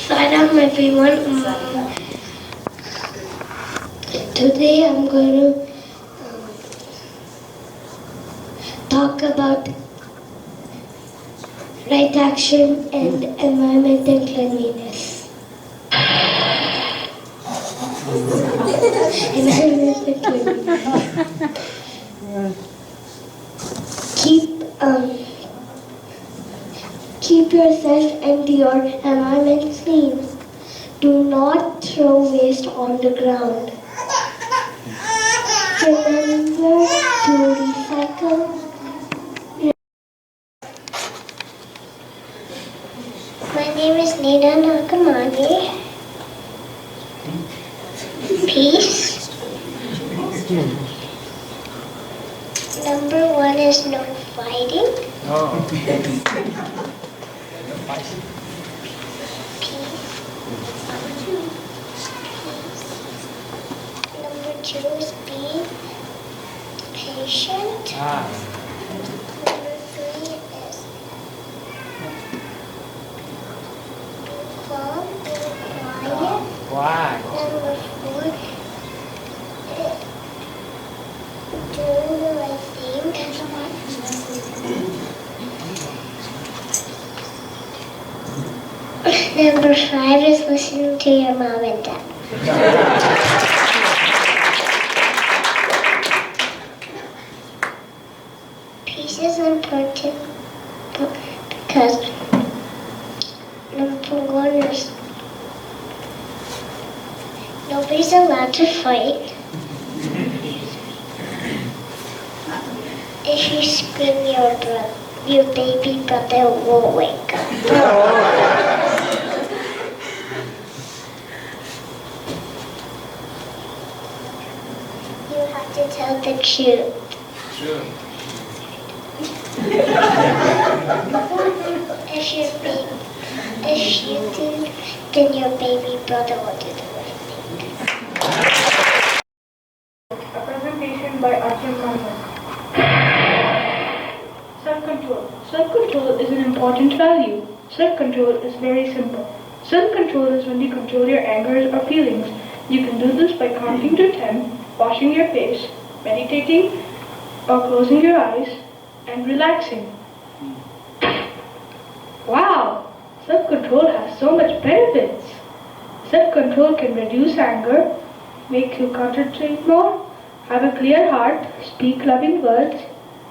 Salam everyone. Today I'm going to talk about right action and environment and cleanliness. Environment and cleanliness. Keep yourself and your environment clean. Do not throw waste on the ground. Remember to recycle. My name is Nida Nagamani. Peace. Number 1 is no fighting. Number 2 is be patient. Number 3 is be calm, be quiet. Why? Number 4 is do the right thing. Number 5 is listening to your mom and dad. Peace is important because number 1 is nobody's allowed to fight. If you scream, your baby brother will wake up. You have to tell the truth. If you do, then your baby brother will do the right thing. A presentation by Arjun Kanwar. Self-control. Self-control is an important value. Self-control is very simple. Self-control is when you control your anger or feelings. You can do this by counting to 10, washing your face, meditating, or closing your eyes, and relaxing. Wow! Self-control has so much benefits. Self-control can reduce anger, make you concentrate more, have a clear heart, speak loving words,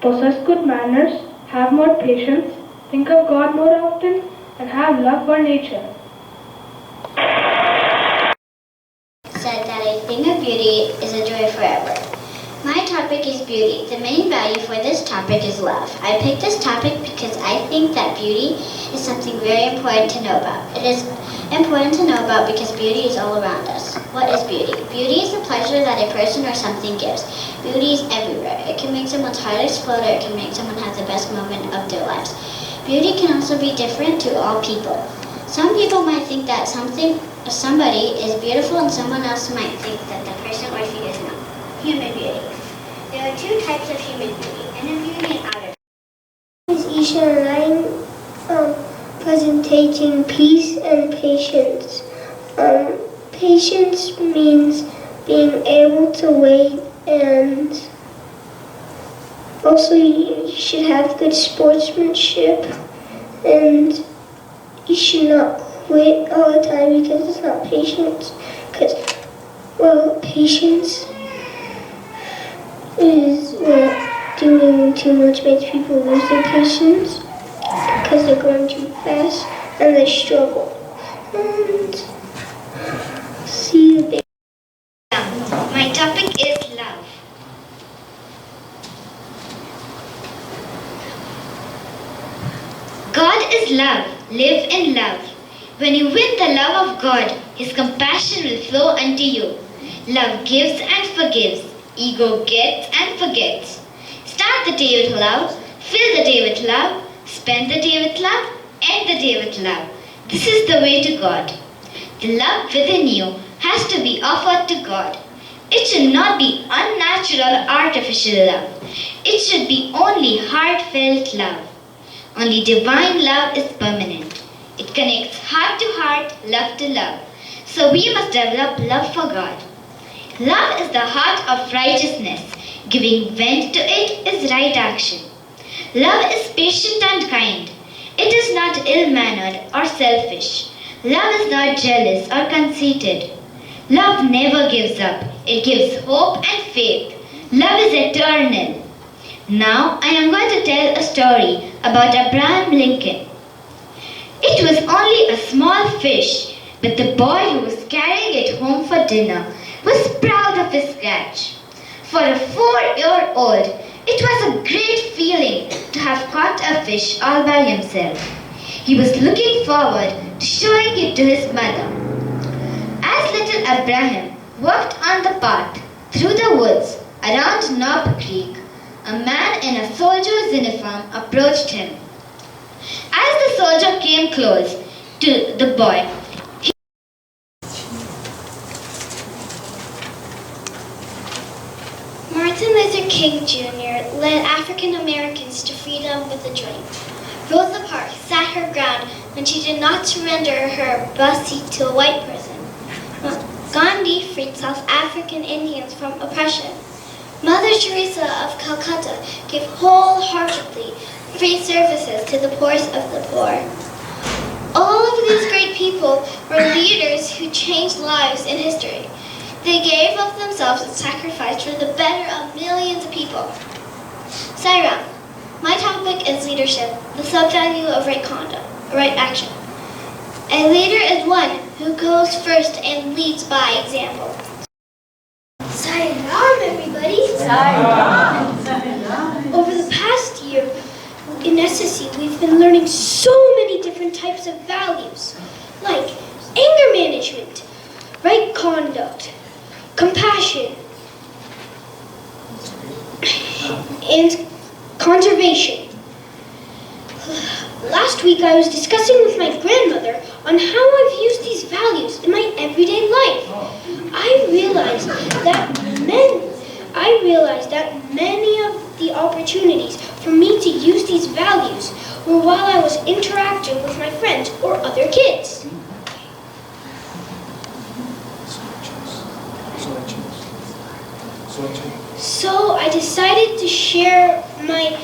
possess good manners, have more patience, think of God more often, and have love for nature. Said that a thing of beauty is a joy forever. My topic is beauty. The main value for this topic is love. I picked this topic because I think that beauty is something very important to know about. It is important to know about because beauty is all around us. What is beauty? Beauty is the pleasure that a person or something gives. Beauty is everywhere. It can make someone's heart explode, or it can make someone have the best moment of their lives. Beauty can also be different to all people. Some people might think that somebody is beautiful, and someone else might think that the person or thing is not. Human beauty. There are 2 types of human beauty, inner beauty and outer. Is Isha Line presenting peace and patience. Patience means being able to wait, and also you should have good sportsmanship, and you should not quit all the time because it's not patience. Because, well, patience, is that doing too much makes people lose their patience because they're going too fast and they struggle. And see the big. My topic is love. God is love. Live in love. When you win the love of God, His compassion will flow unto you. Love gives and forgives. Ego gets and forgets. Start the day with love. Fill the day with love. Spend the day with love. End the day with love. This is the way to God. The love within you has to be offered to God. It should not be unnatural, artificial love. It should be only heartfelt love. Only divine love is permanent. It connects heart to heart, love to love. So we must develop love for God. Love is the heart of righteousness. Giving vent to it is right action. Love is patient and kind. It is not ill-mannered or selfish. Love is not jealous or conceited. Love never gives up. It gives hope and faith. Love is eternal. Now I am going to tell a story about Abraham Lincoln. It was only a small fish, but the boy who was carrying it home for dinner was proud of his catch. For a 4-year-old, it was a great feeling to have caught a fish all by himself. He was looking forward to showing it to his mother. As little Abraham walked on the path through the woods around Knob Creek, a man in a soldier's uniform approached him. As the soldier came close to the boy, Martin Luther King Jr. led African Americans to freedom with a dream. Rosa Parks sat her ground when she did not surrender her bus seat to a white person. Gandhi freed South African Indians from oppression. Mother Teresa of Calcutta gave wholeheartedly free services to the poorest of the poor. All of these great people were leaders who changed lives in history. They gave of themselves and sacrificed for the better of millions of people. Sairam, my topic is leadership, the sub-value of right conduct, right action. A leader is one who goes first and leads by example. Sairam, everybody! Sairam! Over the past year in SSE, we've been learning so many different types of values, like anger management, right conduct, compassion, and conservation. Last week I was discussing with my grandmother on how I've used these values in my everyday life. I realized that many of the opportunities for me to use these values were while I was interacting with my friends or other kids. So I decided to share my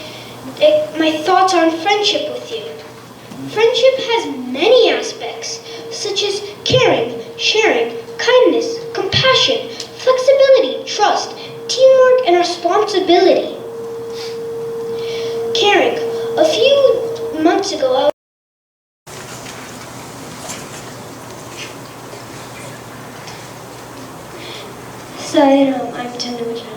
thoughts on friendship with you. Friendship has many aspects, such as caring, sharing, kindness, compassion, flexibility, trust, teamwork, and responsibility. Caring. A few months ago, I'm Tanuja.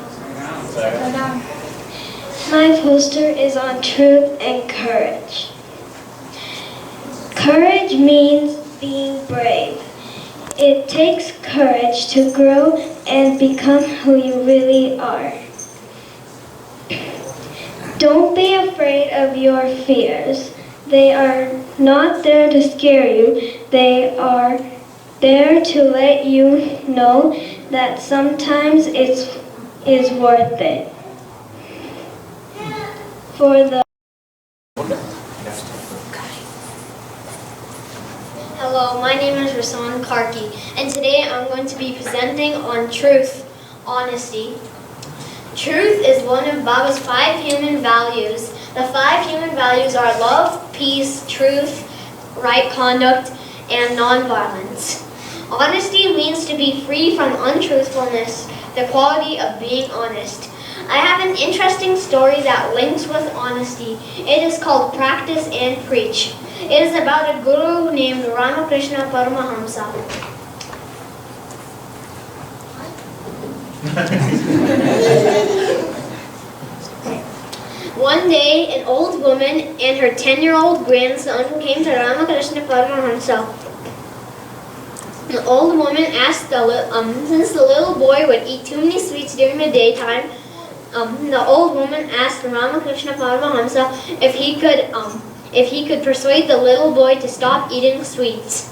My poster is on truth and courage. Courage means being brave. It takes courage to grow and become who you really are. Don't be afraid of your fears. They are not there to scare you. They are there to let you know that sometimes it is worth it. Hello, my name is Rasan Karki, and today I'm going to be presenting on truth, honesty. Truth is one of Baba's 5 human values. The 5 human values are love, peace, truth, right conduct, and nonviolence. Honesty means to be free from untruthfulness, the quality of being honest. I have an interesting story that links with honesty. It is called Practice and Preach. It is about a guru named Ramakrishna Paramahamsa. One day, an old woman and her 10-year-old grandson came to Ramakrishna Paramahamsa. The old woman asked since the little boy would eat too many sweets during the daytime, the old woman asked Ramakrishna Paramahamsa if he could persuade the little boy to stop eating sweets.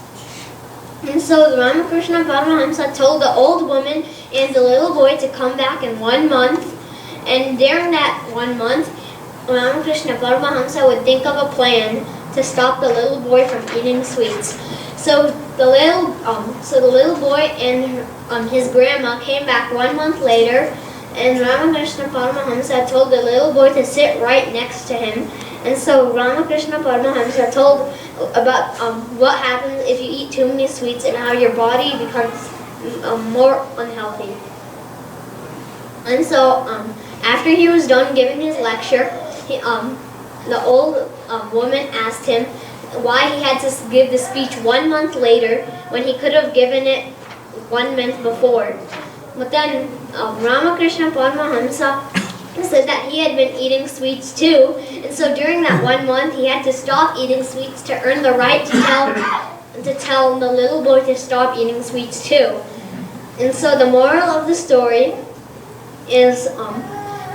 And so Ramakrishna Paramahamsa told the old woman and the little boy to come back in 1 month. And during that 1 month, Ramakrishna Paramahamsa would think of a plan to stop the little boy from eating sweets. So the little boy and his grandma came back 1 month later, and Ramakrishna Paramahamsa told the little boy to sit right next to him. And so Ramakrishna Paramahamsa told about what happens if you eat too many sweets and how your body becomes more unhealthy. And so after he was done giving his lecture, the old woman asked him why he had to give the speech 1 month later when he could have given it 1 month before. But then Ramakrishna Paramahamsa said that he had been eating sweets too, and so during that 1 month he had to stop eating sweets to earn the right to tell the little boy to stop eating sweets too. And so the moral of the story is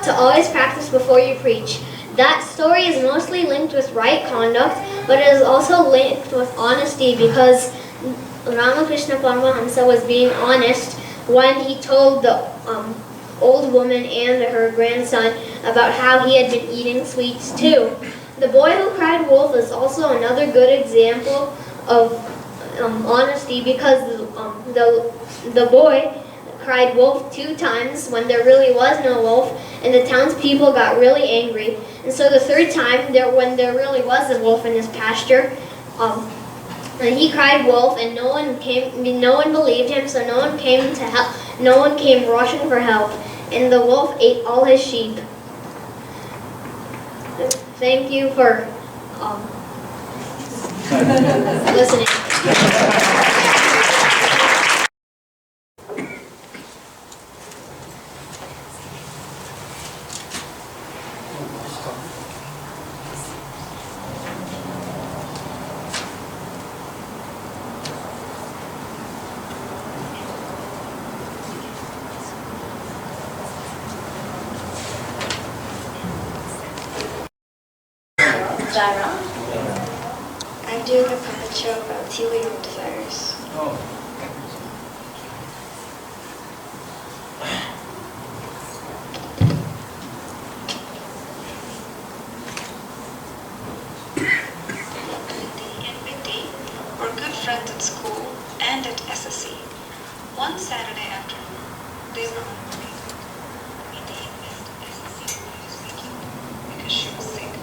to always practice before you preach. That story is mostly linked with right conduct, but it is also linked with honesty because Ramakrishna Paramahamsa was being honest when he told the old woman and her grandson about how he had been eating sweets too. The boy who cried wolf is also another good example of honesty because the boy cried wolf 2 times when there really was no wolf, and the townspeople got really angry. And so the 3rd time, when there really was a wolf in his pasture, and he cried wolf, and no one believed him, so no one came to help. No one came rushing for help, and the wolf ate all his sheep. Thank you for listening. I'm doing a puppet show about helium desires. Lindy and Mindy were good friends at school and at SSE. One Saturday afternoon, they were on the way. Mindy missed SSE news weekend because she was sick.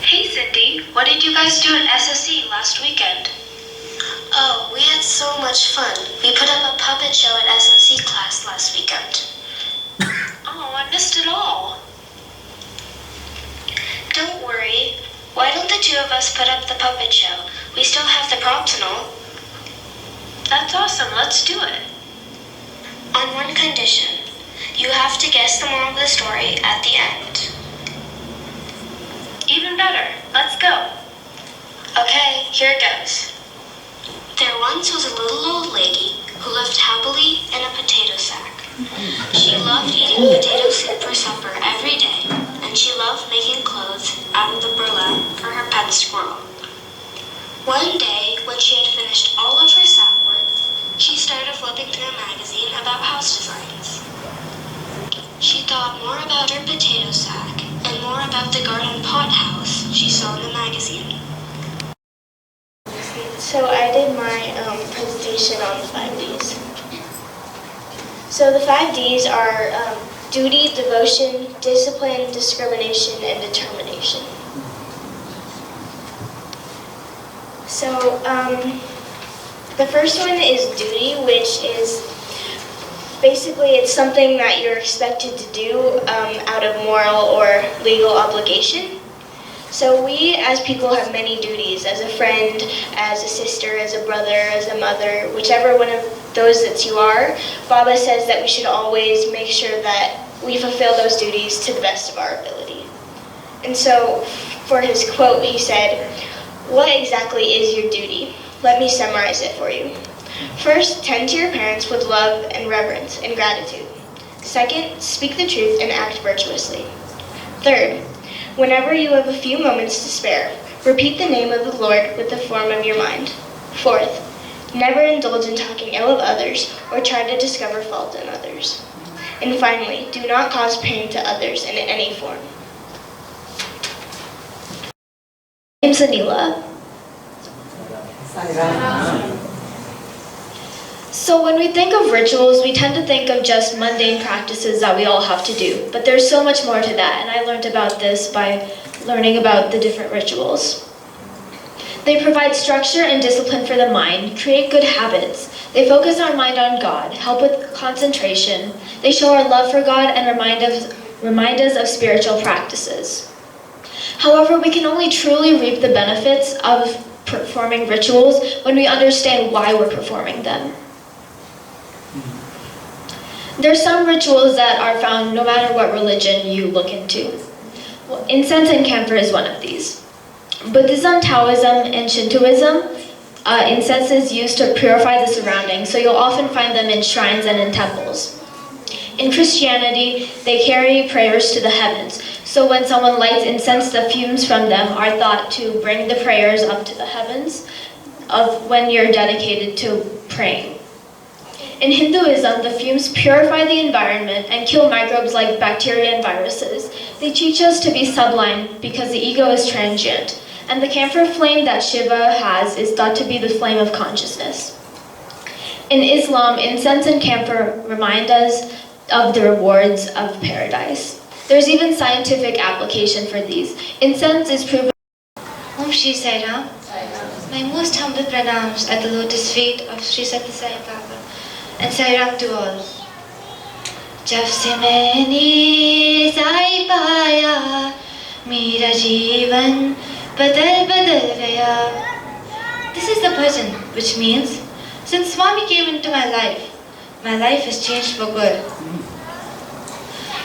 Hey Cindy, what did you guys do at SSE last weekend? Oh, we had so much fun. We put up a puppet show at SSE class last weekend. Oh, I missed it all. Don't worry. Why don't the 2 of us put up the puppet show? We still have the props and all. That's awesome, let's do it. On one condition. You have to guess the moral of the story at the end. Even better, let's go. Okay, here it goes. There once was a little old lady who lived happily in a potato sack. She loved eating potato soup for supper every day, and she loved making clothes out of the burlap for her pet squirrel. One day, when she had finished all of her sack work, she started flipping through a magazine about house designs. She thought more about her potato sack and more about the garden pot house she saw in the magazine. So I did my presentation on the 5 Ds. So the 5 Ds are duty, devotion, discipline, discrimination, and determination. So the first one is duty, which is Basically, it's something that you're expected to do out of moral or legal obligation. So we as people have many duties, as a friend, as a sister, as a brother, as a mother, whichever one of those that you are. Baba says that we should always make sure that we fulfill those duties to the best of our ability. And so for his quote, he said, "What exactly is your duty? Let me summarize it for you. First, tend to your parents with love and reverence and gratitude. Second, speak the truth and act virtuously. Third, whenever you have a few moments to spare, repeat the name of the Lord with the form of your mind. Fourth, never indulge in talking ill of others or try to discover fault in others. And finally, do not cause pain to others in any form." I'm Sanila. So when we think of rituals, we tend to think of just mundane practices that we all have to do. But there's so much more to that, and I learned about this by learning about the different rituals. They provide structure and discipline for the mind, create good habits. They focus our mind on God, help with concentration. They show our love for God and remind us of spiritual practices. However, we can only truly reap the benefits of performing rituals when we understand why we're performing them. There are some rituals that are found no matter what religion you look into. Incense and camphor is one of these. Buddhism, Taoism, and Shintoism, incense is used to purify the surroundings, so you'll often find them in shrines and in temples. In Christianity, they carry prayers to the heavens, so when someone lights incense, the fumes from them are thought to bring the prayers up to the heavens of when you're dedicated to praying. In Hinduism, the fumes purify the environment and kill microbes like bacteria and viruses. They teach us to be sublime because the ego is transient, and the camphor flame that Shiva has is thought to be the flame of consciousness. In Islam, incense and camphor remind us of the rewards of paradise. There's even scientific application for these. Incense is proven. Om Shri Sai Ram. My most humble pranams at the lotus feet of Sri Sathya Sai Baba, and Sai Ram to all. जब से मैंने साई पाया, मेरा जीवन बदल गया. This is the bhajan, which means, since Swami came into my life has changed for good.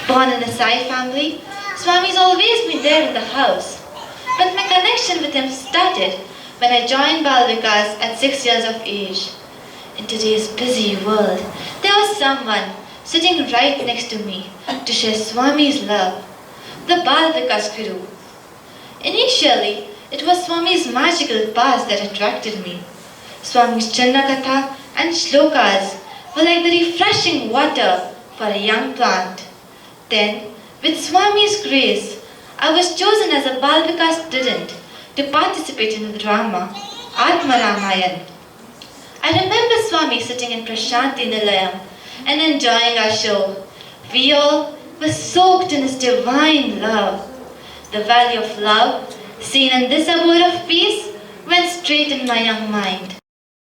Born in a Sai family, Swami's always been there in the house. But my connection with him started when I joined Bal Vikas at 6 years of age. In today's busy world, there was someone sitting right next to me to share Swami's love, the Bal Vikas Guru. Initially, it was Swami's magical bars that attracted me. Swami's Chandrakatha and Shlokas were like the refreshing water for a young plant. Then, with Swami's grace, I was chosen as a Bal Vikas student to participate in the drama, Atma Ramayan. I remember Swami sitting in Prashanti Nilayam and enjoying our show. We all were soaked in his divine love. The value of love, seen in this abode of peace, went straight in my young mind.